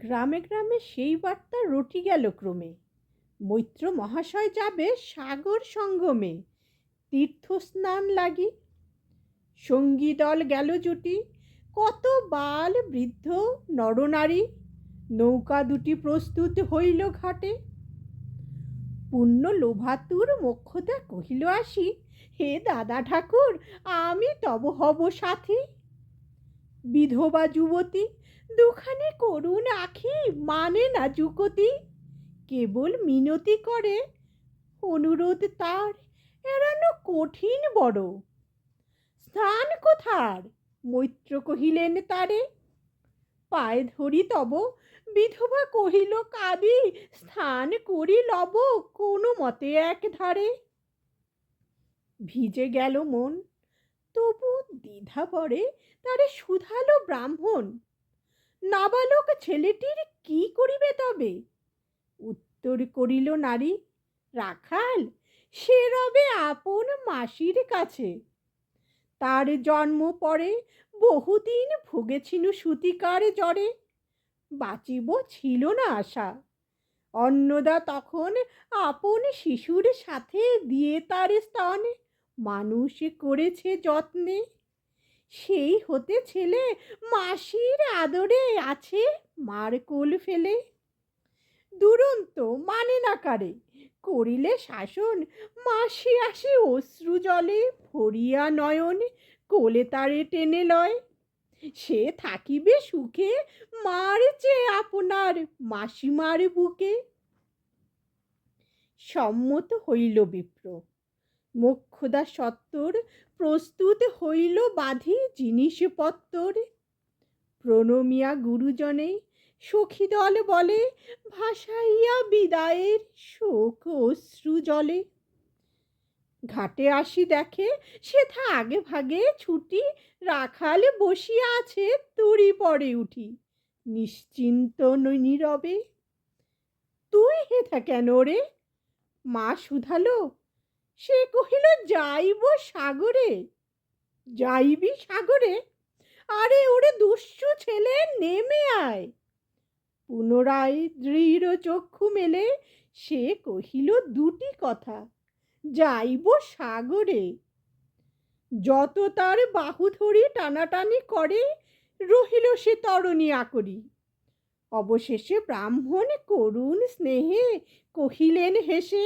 গ্রামে গ্রামে সেই বার্তা রটি গেল ক্রমে, মৈত্র মহাশয় যাবে সাগর সঙ্গমে তীর্থস্নান লাগি। সঙ্গী দল গেল জুটি, কত বাল বৃদ্ধ নরনারী, নৌকা দুটি প্রস্তুত হইল ঘাটে। পুণ্য লোভাতুর মোক্ষদা কহিল আসি, হে দাদা ঠাকুর, আমি তব হব সাথী। বিধবা যুবতী দুখানি করুণ আখি, মানে না যুকতি, কেবল মিনতি করে, অনুরোধ তার এড়ানো কঠিন বড়। স্থান কোথার? মৈত্র কহিলেন তারে, পায়ে ধরি তব। বিধবা কহিল কাঁদি, স্থান করি লব কোনো মতে এক ধারে। ভিজে গেল মন, তবু দ্বিধা পড়ে তারে শুধালো ব্রাহ্মণ, নাবালক ছেলেটির কি করিবে তবে? উত্তর করিল নারী, রাখাল, সে রবে আপন মাসির কাছে। তার জন্ম পরে বহুদিন ভুগেছিনু সুতিকার জ্বরে, বাঁচিব ছিল না আশা। অন্নদা তখন আপন শিশুর সাথে দিয়ে তার স্তন মানুষ করেছে যত্নে। সেই হতে ছেলে মাসির আদরে আছে মার কোল ফেলে। দুরন্ত মানে না কারে, করিলে শাসন, মাসি আসি অশ্রু জলে ভরিয়া নয়ন, কোলে তারে টেনে লয়। সে থাকিবে সুখে, মার চেয়ে আপনার মাসিমার বুকে। সম্মত হইল বিপ্র, মোক্ষদা সত্তর প্রস্তুত হইল বাঁধি জিনিসপত্তর। প্রণমিয়া গুরুজনে সখী দল বলে, ভাসাইয়া বিদায়ের শোক অশ্রু জলে। ঘাটে আসি দেখে সেথা আগে ভাগে ছুটি, রাখাল বসিয়া আছে তুরি পরে উঠি, নিশ্চিন্ত নীরবে। তুই হেথা কেন রে? মা শুধালো। সে কহিল, যাইব সাগরে। যাইবি সাগরে? আরে ওরে দুষ্টু ছেলে, নেমে আয়। পুনরায় দৃঢ় চক্ষু মেলে সে কহিল দুটি কথা, যাইব সাগরে। যত তার বাহু ধরি টানাটানি করে, রহিল সে তরণী আকরি। অবশেষে ব্রাহ্মণ করুণ স্নেহে কহিলেন হেসে,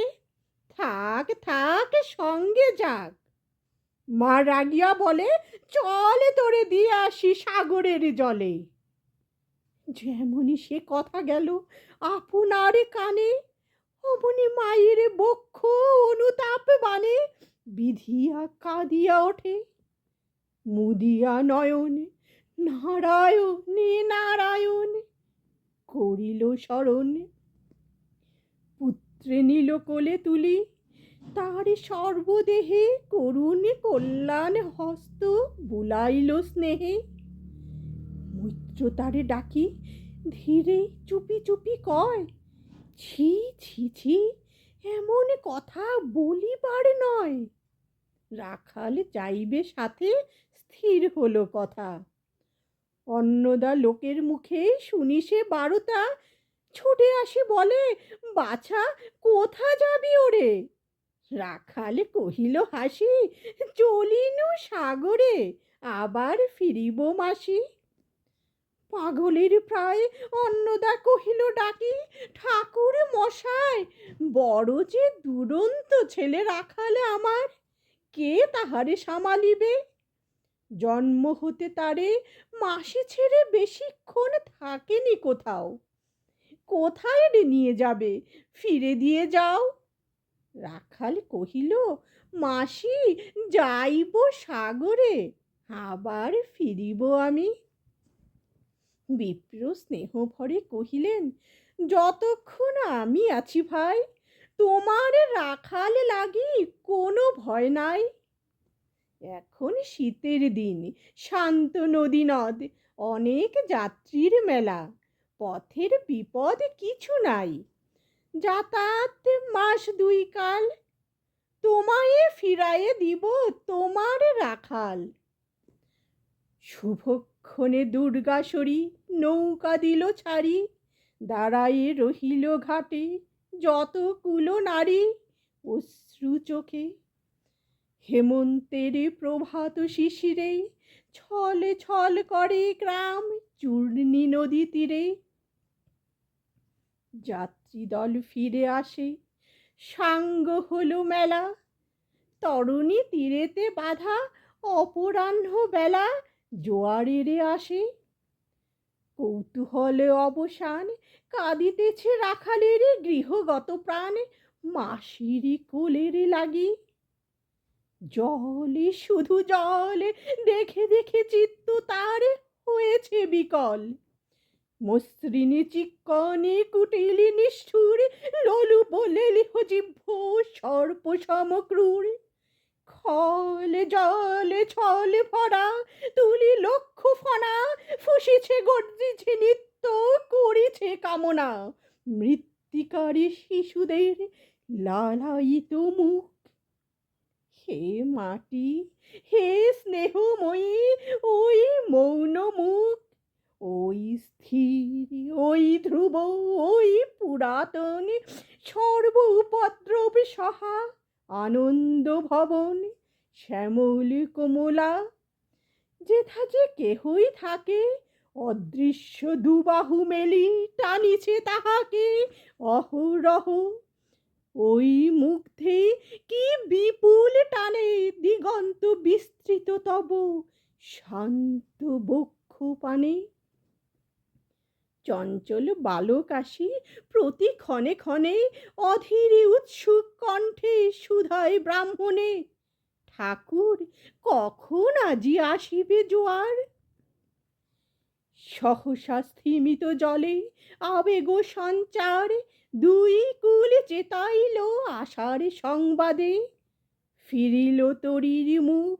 থাক থাক সঙ্গে যাক। মা রাগিয়া বলে, চল তোরে দিয়ে আসি সাগরের জলে। যেমনি সে কথা গেল আপনার কানে, অমনি মায়ের বক্ষ অনুতাপ বানে বিধিয়া কাঁদিয়া ওঠে। মুদিয়া নয়ন, নারায়ণে নারায়ণ করিল স্মরণ। পুত্রে নিল কোলে তুলি, তার সর্বদেহে করুণ কল্যাণ হস্ত বুলাইল স্নেহে। মৈত্র তারে ডাকি ধীরে চুপি চুপি কয়, ছি ছি ছি, এমন কথা বলিবার নয়। রাখাল যাইবে সাথে, স্থির হলো কথা। অন্নদা লোকের মুখে শুনি সে বারতা, ছুটে আসি বলে, বাছা কোথা যাবি ওরে? রাখাল কহিল হাসি, চলিনু সাগরে, আবার ফিরিব মাসি। পাগলের প্রায় অন্নদা কহিল ডাকি, ঠাকুর মশাই, বড় যে দুরন্ত ছেলে রাখাল আমার, কে তাহারে সামালিবে? জন্ম হতে তারে মাসি ছেড়ে বেশিক্ষণ থাকেনি কোথাও। কোথায় নিয়ে যাবে? ফিরে দিয়ে যাও। রাখাল কহিল, মাসি, যাইব সাগরে, আবার ফিরিব আমি। বিপ্র স্নেহ ভরে কহিলেন, যতক্ষণ আমি আছি ভাই, তোমার রাখাল লাগি কোনো ভয় নাই। এখন শীতের দিন, শান্ত নদী নদ, অনেক যাত্রীর মেলা, পথের বিপদ কিছু নাই। যাতায়াত মাস দুই কাল, তোমায় ফিরাইয়ে দিব তোমার রাখাল। শুভ ততক্ষণে দুর্গাসরী নৌকা দিল ছাড়ি, দাঁড়ায়ে রহিল ঘাটে যত কুলো নারী অশ্রু চোখে। হেমন্তের প্রভাত শিশিরে ছলে ছল করে গ্রাম চূর্ণী নদী তীরে। যাত্রীদল ফিরে আসে, সাঙ্গ হলো মেলা, তরুণী তীরেতে বাঁধা অপরাহ্ন বেলা জোয়ারেরে আসে। কৌতূহলে অবসান, কাঁদিতেছে রাখালের গৃহগত প্রাণ মাসির কোলের লাগি। জলে শুধু জল, দেখে দেখে চিত্ত তার হয়েছে বিকল। মসৃণী চিক্কনে কুটিলি নিষ্ঠুর, লোলুপ লেলিহ জিহ্ব সর্প সমক্রূর। খলে জলে ছলে ভরা তুলি লক্ষ ফনা, ফুসিছে গর্জিছে নিত্য করিছে কামনা। মৃত্তিকারী শিশুদের লালায়িত মুখ। হে মাটি, হে স্নেহময়ী, ওই মৌন মুখ, ওই স্থির, ওই ধ্রুব, ওই পুরাতন, সর্ব উপদ্রব সহা আনন্দ ভবন শ্যামল কোমলা। যেথা যে কেহই থাকে, অদৃশ্য দুবাহু মেলি টানিছে তাহাকে অহরহ। ওই মুগ্ধে কি বিপুল টানে দিগন্ত বিস্তৃত তব শান্ত বক্ষ পানে। চঞ্চল বালক আসি প্রতি ক্ষণে ক্ষণে, অধীরে উৎসুক কণ্ঠে সুধায় ব্রাহ্মণে, ঠাকুর কখন আজি আসিবে জোয়ার। সহসা স্থিমিত জলে আবেগ সঞ্চার, দুই কুল চেতাইল আশার সংবাদে। ফিরিল তরীর মুখ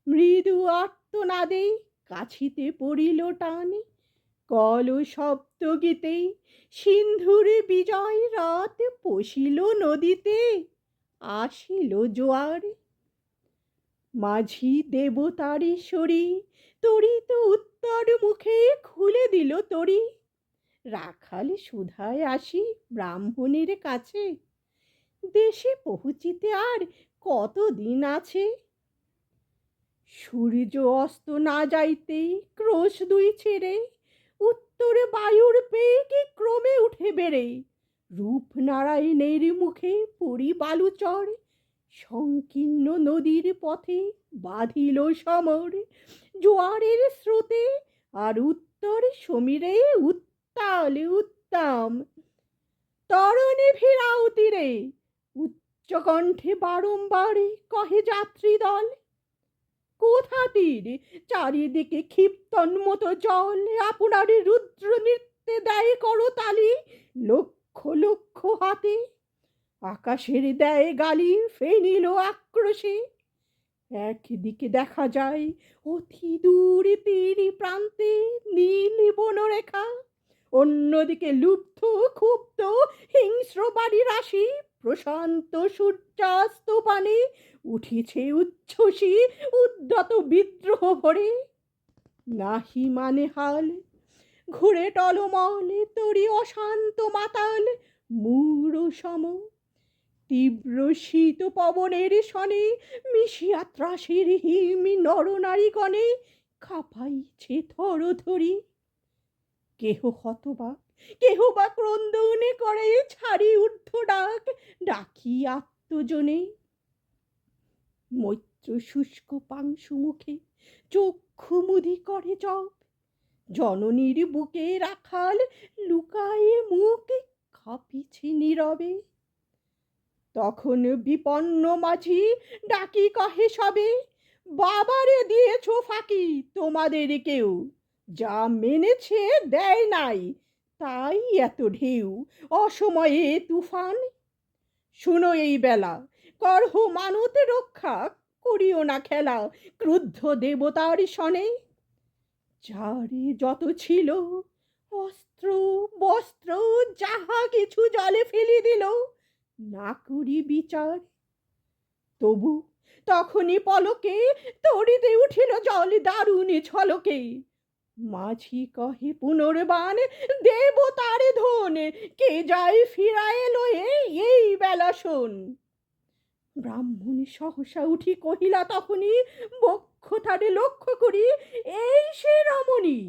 মৃদু আর্তনাদে, কাছিতে পড়িল টান কল শব্দ গীতে। সিন্ধুরে বিজয় রাত পশিল নদীতে, আসিল জোয়ার। মাঝি দেবতারেশ্বরী তরিত উত্তর মুখে খুলে দিল তরি। রাখাল সুধায় আসি ব্রাহ্মণের কাছে, দেশে পৌঁছিতে আর কতদিন আছে। সূর্য অস্ত না যাইতেই ক্রোশ দুই ছেড়ে, উত্তরে বায়ুর বেগ ক্রমে উঠে বেড়ে। রূপনারায়ণের মুখে পরি বালুচর, সংকীর্ণ নদীর পথে বাঁধিল সমর। জোয়ারের স্রোতে আর উত্তর সমীরে উত্তাল উত্তাম। তরণী ভিড়াও তীরে, উচ্চকণ্ঠে বারংবার কহে যাত্রী দল। কোথা তীর, চারিদিকে ক্ষিপ্তন্মত জল, আপনার রুদ্র নৃত্যে দেয় করতালি লক্ষ লক্ষ হাতে। আকাশের দেয় গালি ফেনিল আক্রোশে। একদিকে দেখা যায় অতি দূরে তীর প্রান্তে নীল বনরেখা, অন্যদিকে লুব্ধ ক্ষুব্ধ হিংস্র বাড়ি রাশি প্রশান্ত সূর্যাস্ত পানে উঠিছে উচ্ছ্বসী উদ্যত বিদ্রোহ ভরে। নাহি মানে হাল, ঘুরে টলমল তরি অশান্ত মাতাল মূঢ় সম। তীব্র শীত পবনের শনে মিশিয়া ত্রাসের হিম নরনারীগণে কাঁপাইছে থরথরি। কেহ হতবাক, কেহ বা ক্রন্দনে করে ছাড়ি ঊর্ধ্ব ডাক, ডাকি আত্মজনে। মৈত্র শুষ্ক পাংশু মুখে চক্ষু মুদি করে জপ, জননীর বুকে রাখাল লুকায়ে মুখ কাঁপিছে নীরবে। তখন বিপন্ন মাঝি ডাকি কহে সবে, বাবারে দিয়েছ ফাঁকি তোমাদের কেউ, যা মেনেছে দেয় নাই তাই এত ঢেউ, অসময়ে তুফান। শুনো এই বেলা, করহ মানতে রক্ষা, করিও না খেলা ক্রুদ্ধ দেবতার সনে। যারে যত ছিল অস্ত্র বস্ত্র যাহা কিছু জলে ফেলি দিল, না করি বিচার। তবু তখনই পলকে তড়িতে উঠিল জল দারুণ ঝলকে, মাঝি কহে পুনর্বান, দেবতার ধন, কে যায় ফিরায় লয়ে এই বেলা শোন। ব্রাহ্মণ সহসা উঠি কহিলা তখনই, বক্ষ তারে লক্ষ্য করি, এই সে রমণী,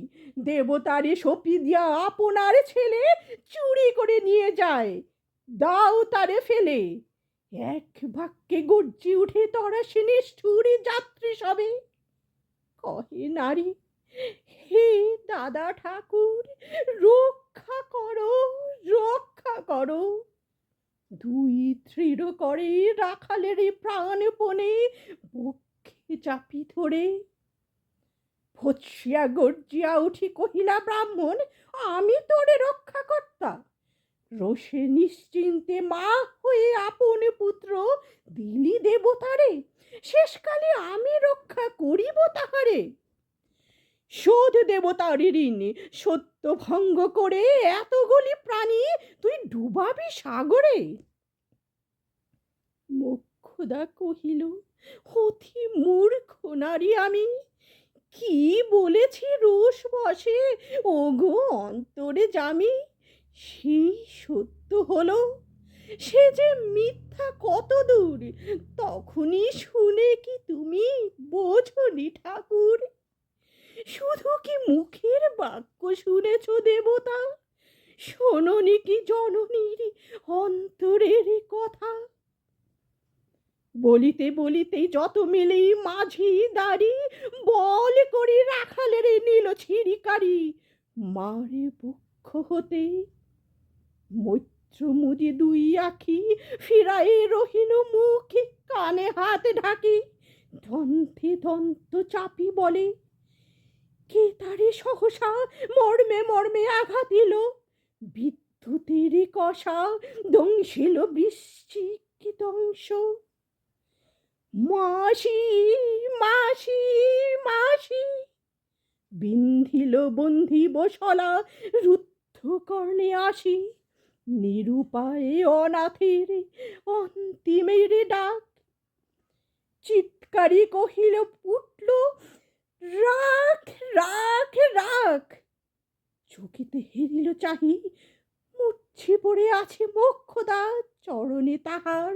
দেবতারে সপি দিয়া আপনার ছেলে চুরি করে নিয়ে যায়, দাও তারে ফেলে। এক বাক্যে গর্জি উঠে তরা সে নিষ্ঠুর যাত্রী সবে। কহে নারী, হে দাদা ঠাকুর, রক্ষা করো, রক্ষা করো। দুই দৃঢ় করে রাখালের প্রাণপণে বক্ষে চাপি ধরে। ভৎসিয়া গর্জিয়া উঠি কহিলা ব্রাহ্মণ, আমি তোরে রক্ষা কর্তা। রোষে নিশ্চিন্তে মা হয়ে আপন পুত্র দিলি দেবতারে, শেষকালে আমি রক্ষা করিব তাহারে। শোধ দেবতার ঋণ, সত্য ভঙ্গ করে এতগুলি প্রাণী তুই ডুবাবি সাগরে। মোক্ষদা কহিল, অতি মূর্খ নারী আমি, কি বলেছি রোষ বসে, ওগো অন্তরে জামি। সেই সত্য হলো, সে যে মিথ্যা কত দূর, তখনই শুনে কি তুমি বোঝনি ঠাকুর? শুধু কি মুখের বাক্য শুনেছ দেবতা, শোনোনি কি জননীর অন্তরের কথা? বলিতে বলিতে যত মিলি মাঝি দাঁড়ি, বল করি রাখালের নীল ছিরিকারি। মারে বক্ষ হতে মৈত্র মুদি দুই আখি, ফিরাই রহিল মুখ, কানে হাত ঢাকি। দন্তে দন্ত চাপি বলে, কে তারে সহসা মর্মে মর্মে আঘাত দিল। বিদ্যুতের কষা দংশিল বৃশ্চিক দংশ। মাসি, মাসি, মাসি, বিন্ধিল বন্ধি বসলা, রুদ্ধ কর্ণে আসি। নিরুপায়ে অনাথের অন্তিমের ডাক। চিৎকারি কহিল উঠল, রাখ, রাখ, রাখ। চকিতে হেরিল চাহি, মূর্ছে পড়ে আছে মোক্ষদা, চরণে তাহার।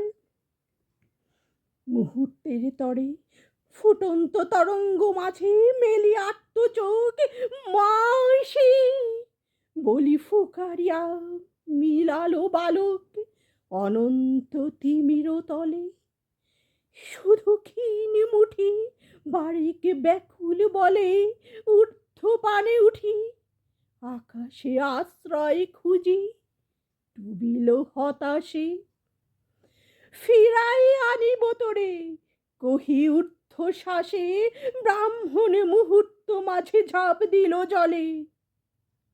মুহূর্তের তরে ফুটন্ত তরঙ্গ মাঝে মেলি আত্ম চোখ, মাসি বলি ফুকারিয়া মিলালো বালক অনন্ত তিমির তলে। শুধু ক্ষীণ মুঠি বারিক ব্যাকুল বলে, ঊর্ধ্ব পানে উঠি আকাশে আশ্রয় খুঁজি, ডুবিল হতাশে। ফিরাই আনিব তোরে, কহি ঊর্ধ্ব শ্বাসে, ব্রাহ্মণ মুহূর্ত মাঝে ঝাঁপ দিল জলে।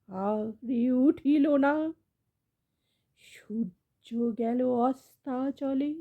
আরে উঠিল না, সূর্য গেল অস্তাচলে।